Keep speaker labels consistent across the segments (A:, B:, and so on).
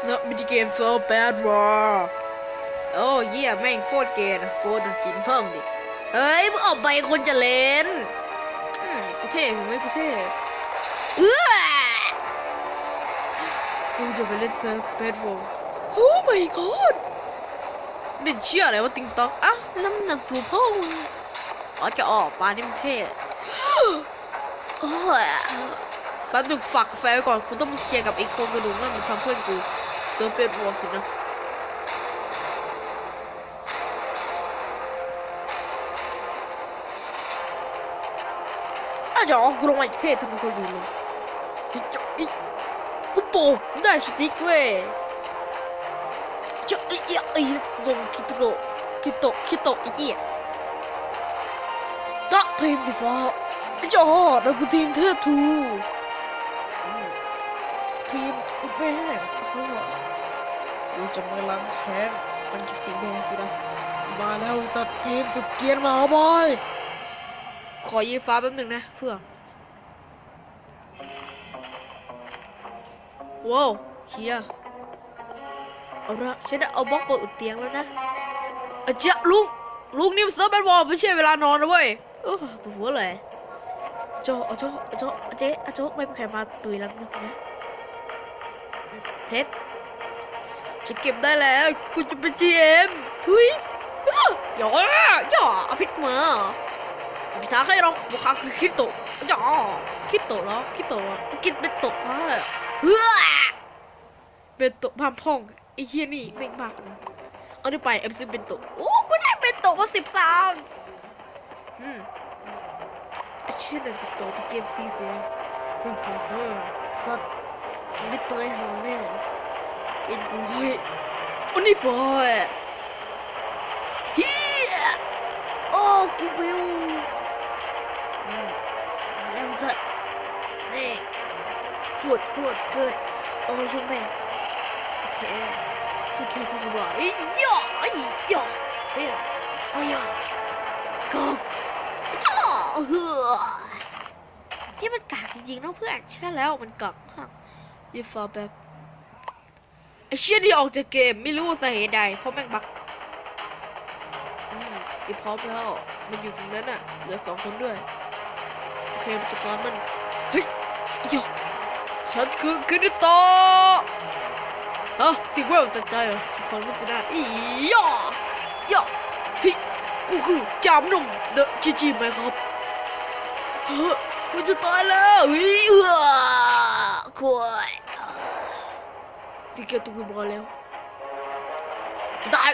A: เนอะมินิเกมโซแบดวอร์โอ้เยี่ยแม่งโคตรเกย์นะโปรดจินเพิ่มดิเฮ้ยมึงออกไปคนจะเล่นกูเท่เห็นไหมกูเท่กูจะไปเล่นเซิร์ฟแบดวอร์โอ้ my god เด่นเชื่ออะไรว่าติ๊งต๊อกอ่ะแล้วมันหนักสูพ่อมึงอ๋อจะออกปานี่มันเท่โอ้ยแป๊บนึงฝากแฟนไว้ก่อนกูต้องมาเคลียร์กับไอ้โครงกระดูกนั่นมันทำเพื่อนกูเซิร์ฟแบดวอร์สินะจะออกกูลงมาอีกเท่ทำไมกูอยู่ลงอีกูโปได้สติ๊กเว้ยจะลงคิโตะอีกเหี้ยตักทีมสีฟ้าจะฮอดแล้วกูทีมเทพทูทีมกูแม่งกูจะมาล้างแค้นมันจะสีแดงสินะมาแล้วสัตว์ทีมสุดเกียร์มาบอยขอยีฟ้าแป๊บหนึ่งนะเพื่อนว้าวเชียเอาละฉันเอาบล็อกมาอุดเตียงแล้วนะเจ้าลุงนี่มันเซิร์ฟแบดบอลไม่ใช่เวลานอนนะเว้ยปวดหัวเลยโจ๊ไม่เป็นใครมาตุยแล้วนะสินะเพชรฉันเก็บได้แล้วกูจะเป็น GM ทุยอย่าเอาพิษมาพิธาให้เราบุคคลคือคิดโตอย่าคิดโตแล้วกินเป็นโตมากเป็นโตพามพองไอ้เฮียนี่แม่งมากนะเอาได้ไปเอ็มซีเป็นโตโอ้กูได้เป็นโตมา13ไอ้เชี่ยนั่นเป็นโตที่เกมซีเสียสัตว์ไม่ตายหาแน่เอ็นกูเฮ้ยอันนี้บอยเฮียโอ้กูเบลแล้วสัตว์นี่ปวดเกิดโอ้ยช่างแม่โอเคสุดแค่ที่จะบอกย่อเฮ้ยก็ที่มันกากจริงๆนะเพื่อนใช่แล้วมันกากมากยีฟ้าแบบไอ้เชี่ยนี่ออกจากเกมไม่รู้สาเหตุใดเพราะแม่งบักตีพร้อมแล้วมันอยู่ตรงนั้นอ่ะเหลือ2 คนด้วยโอเคมันจะการมันเฮ้ยฉันคือนิโตสิเวลจัดใจเหรอฟังไม่ได้เฮ้ยกูคือจามนุ่มเดอะจีไหมครับกูจะตายแล้วเฮ้ยคุยสิเกตุกมาแล้วตาย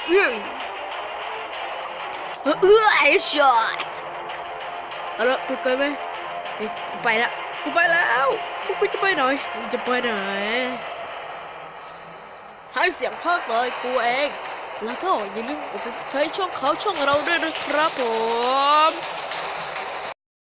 A: ไอ้ช็อตเอาละไปไหมกูไปแล้วกูจะไปไหนให้เสียงภาคเลยกูเองแล้วก็อย่าลืมกด subscribe ช่องเราด้วยนะครับผม